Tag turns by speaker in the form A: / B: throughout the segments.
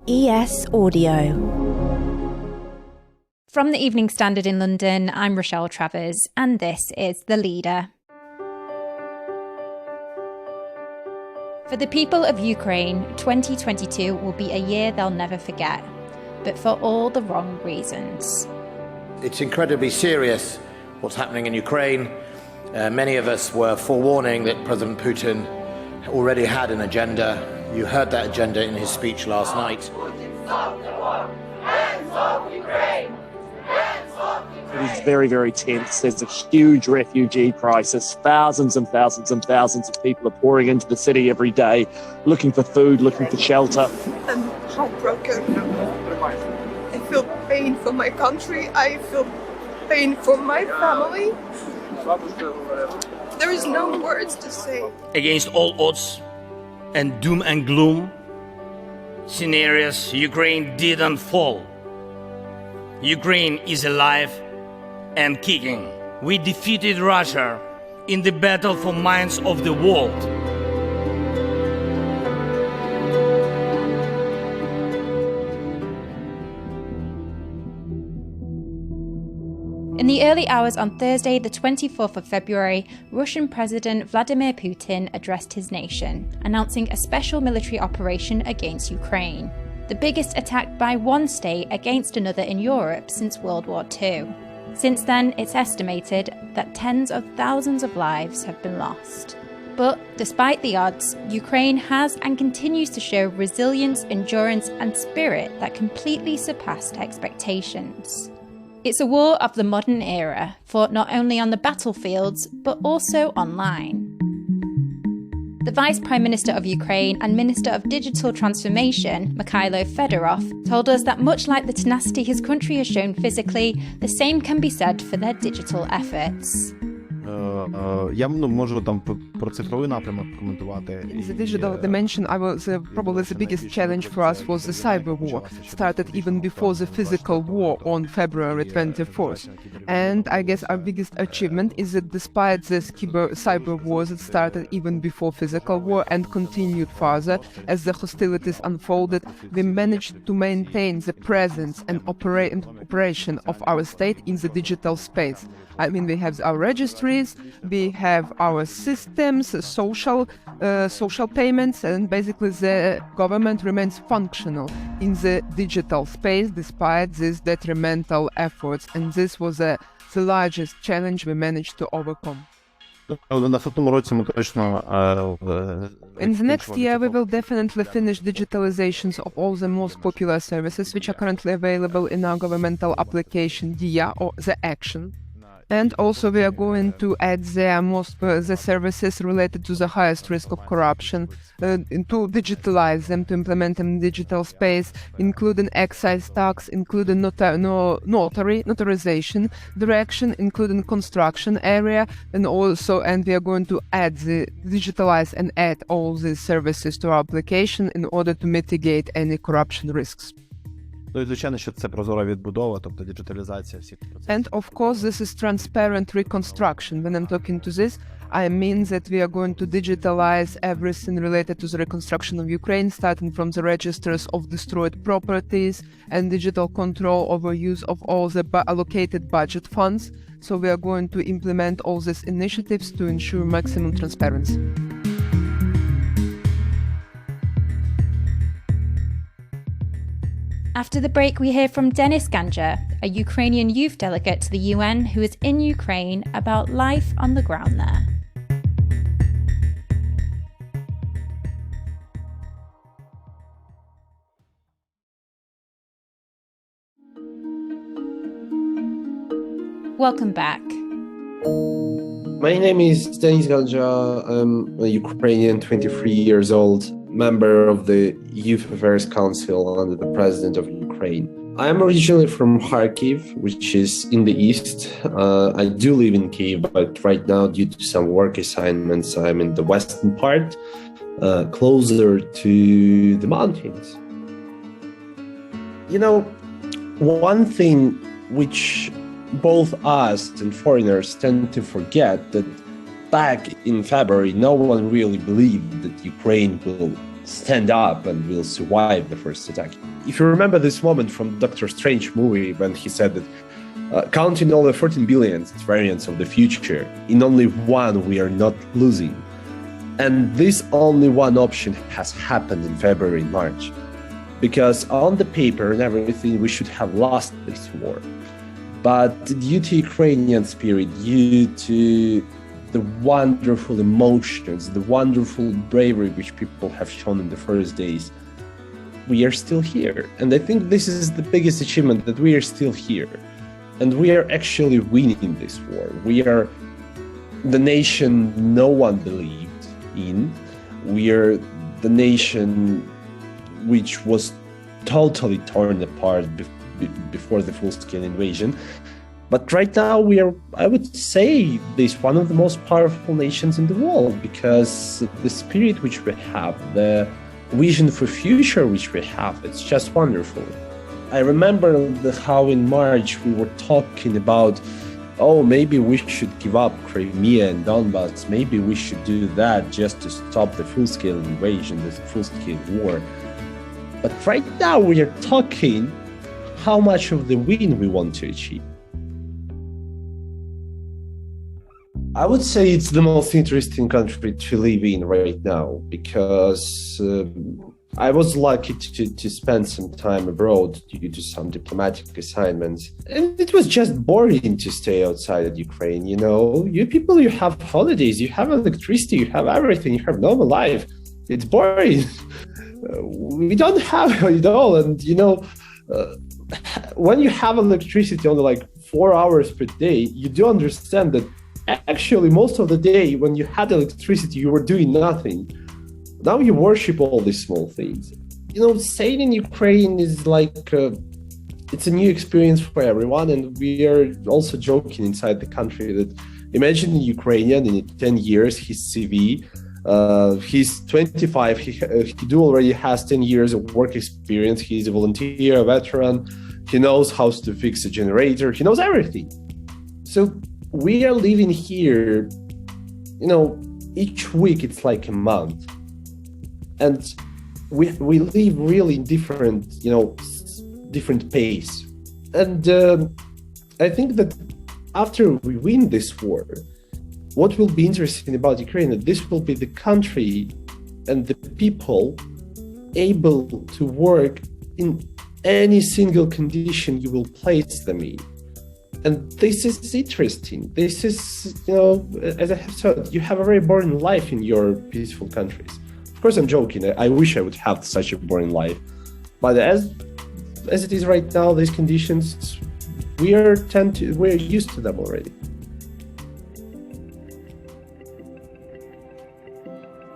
A: ES Audio.
B: From the Evening Standard in London, I'm Rochelle Travers, and this is The Leader. For the people of Ukraine, 2022 will be a year they'll never forget, but for all the wrong reasons.
C: It's incredibly serious what's happening in Ukraine. Many of us were forewarning that President Putin already had an agenda. You heard that agenda in his speech last night.
D: It is very, very tense. There's a huge refugee crisis. Thousands and thousands and thousands of people are pouring into the city every day, looking for food, looking for shelter.
E: I'm heartbroken. I feel pain for my country. I feel pain for my family. There is no words to say.
F: Against all odds and doom and gloom scenarios, Ukraine didn't fall. Ukraine is alive and kicking. We defeated Russia in the battle for minds of the world.
B: In the early hours on Thursday, the 24th of February, Russian President Vladimir Putin addressed his nation, announcing a special military operation against Ukraine, the biggest attack by one state against another in Europe since World War II. Since then, it's estimated that tens of thousands of lives have been lost. But despite the odds, Ukraine has and continues to show resilience, endurance, and spirit that completely surpassed expectations. It's a war of the modern era, fought not only on the battlefields, but also online. The Vice Prime Minister of Ukraine and Minister of Digital Transformation, Mykhailo Fedorov, told us that much like the tenacity his country has shown physically, the same can be said for their digital efforts.
G: Я можу там про цифровий напрямок коментувати.
E: In the digital dimension, probably the biggest challenge for us was the cyber war, started even before the physical war on February 24th. And I guess our biggest achievement is that despite this cyber wars that started even before physical war and continued further as the hostilities unfolded, we managed to maintain the presence and operation of our state in the digital space. I mean, we have our registries, we have our systems, social payments, and basically the government remains functional in the digital space despite these detrimental efforts. And this was the largest challenge we managed to overcome.
G: В наступному році ми точно
E: In the next year, we will definitely finish digitalizations of all the most popular services which are currently available in our governmental application, DIA, or the Action. And also we are going to add the services related to the highest risk of corruption, to digitalize them, to implement them in digital space, including excise tax, including notarization direction, including construction area, and we are going to digitalize and add all these services to our application in order to mitigate any corruption risks.
G: Звичайно, що це прозора відбудова, тобто діджиталізація всіх процесів.
E: And of course, this is transparent reconstruction. When I'm talking to this, I mean that we are going to digitalize everything related to the reconstruction of Ukraine, starting from the registers of destroyed properties and digital control over use of all the allocated budget funds. So we are going to implement all these initiatives to ensure maximum transparency.
B: After the break, we hear from Ganzha, a Ukrainian youth delegate to the UN who is in Ukraine, about life on the ground there. Welcome back.
H: My name is Ganzha. I'm a Ukrainian, 23 years old, member of the Youth Affairs Council under the President of Ukraine. I am originally from Kharkiv, which is in the east. I do live in Kyiv, but right now, due to some work assignments, I'm in the western part, closer to the mountains. You know, one thing which both us and foreigners tend to forget that back in February, no one really believed that Ukraine will stand up and will survive the first attack. If you remember this moment from Doctor Strange movie when he said that counting all the 14 billion variants of the future, in only one we are not losing. And this only one option has happened in February and March. Because on the paper and everything, we should have lost this war. But due to Ukrainian spirit, due to the wonderful emotions, the wonderful bravery which people have shown in the first days, we are still here. And I think this is the biggest achievement, that we are still here. And we are actually winning this war. We are the nation no one believed in. We are the nation which was totally torn apart before the full-scale invasion. But right now we are, I would say, this one of the most powerful nations in the world, because the spirit which we have, the vision for future which we have, it's just wonderful. I remember how in March we were talking about, oh, maybe we should give up Crimea and Donbass, maybe we should do that just to stop the full-scale invasion, the full-scale war. But right now we are talking how much of the win we want to achieve. I would say it's the most interesting country to live in right now, because I was lucky to spend some time abroad due to some diplomatic assignments. And it was just boring to stay outside Ukraine, you know. You people, you have holidays, you have electricity, you have everything, you have normal life. It's boring. We don't have it all. And, you know, when you have electricity only like 4 hours per day, you do understand that actually most of the day when you had electricity, you were doing nothing. Now you worship all these small things. You know, staying in Ukraine is like, it's a new experience for everyone. And we are also joking inside the country that imagine a Ukrainian in 10 years, his CV, he's 25, he already has 10 years of work experience. He's a volunteer, a veteran. He knows how to fix a generator. He knows everything. So we are living here, you know, each week it's like a month. And we live really in different, you know, different pace. And I think that after we win this war, what will be interesting about Ukraine is that this will be the country and the people able to work in any single condition you will place them in. And this is interesting. This is, you know, as I have said, you have a very boring life in your peaceful countries. Of course, I'm joking. I wish I would have such a boring life. But as it is right now, these conditions, we're used to them already.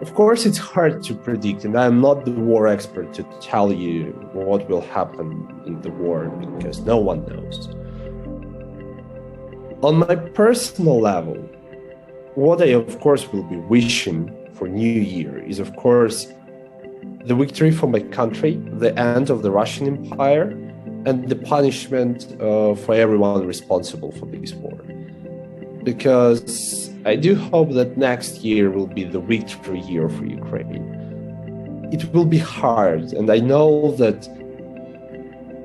H: Of course, it's hard to predict, and I'm not the war expert to tell you what will happen in the war, because no one knows. On my personal level, what I, of course, will be wishing for New Year is, of course, the victory for my country, the end of the Russian Empire, and the punishment for everyone responsible for this war. Because I do hope that next year will be the victory year for Ukraine. It will be hard, and I know that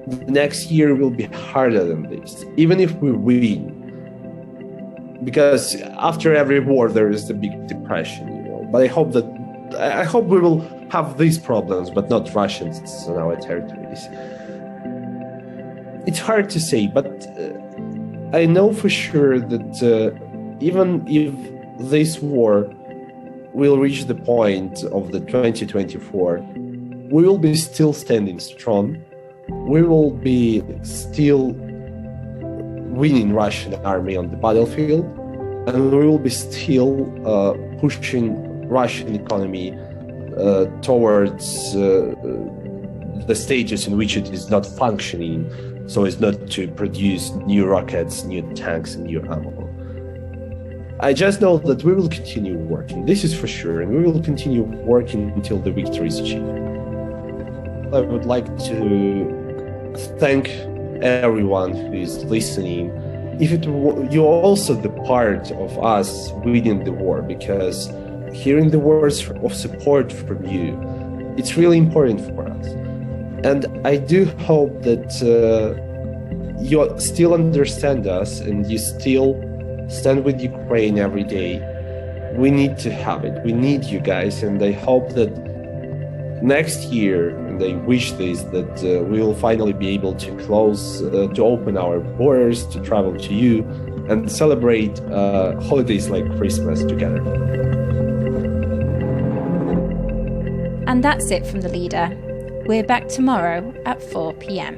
H: the next year will be harder than this, even if we win. Because after every war, there is the big depression, you know. But I hope we will have these problems, but not Russians on our territories. It's hard to say, but I know for sure that even if this war will reach the point of the 2024, we will be still standing strong. We will be still winning Russian army on the battlefield, and we will be still pushing Russian economy towards the stages in which it is not functioning, so as not to produce new rockets, new tanks, and new ammo. I just know that we will continue working, this is for sure, and we will continue working until the victory is achieved. I would like to thank everyone who is listening. If you're also the part of us winning the war, because hearing the words of support from you, It's really important for us. And I do hope that you still understand us and you still stand with Ukraine every day. We need to have it. We need you guys. And I hope that next year, and I wish this, that we will finally be able to to open our borders, to travel to you, and celebrate holidays like Christmas together.
B: And that's it from the leader. We're back tomorrow at 4 p.m.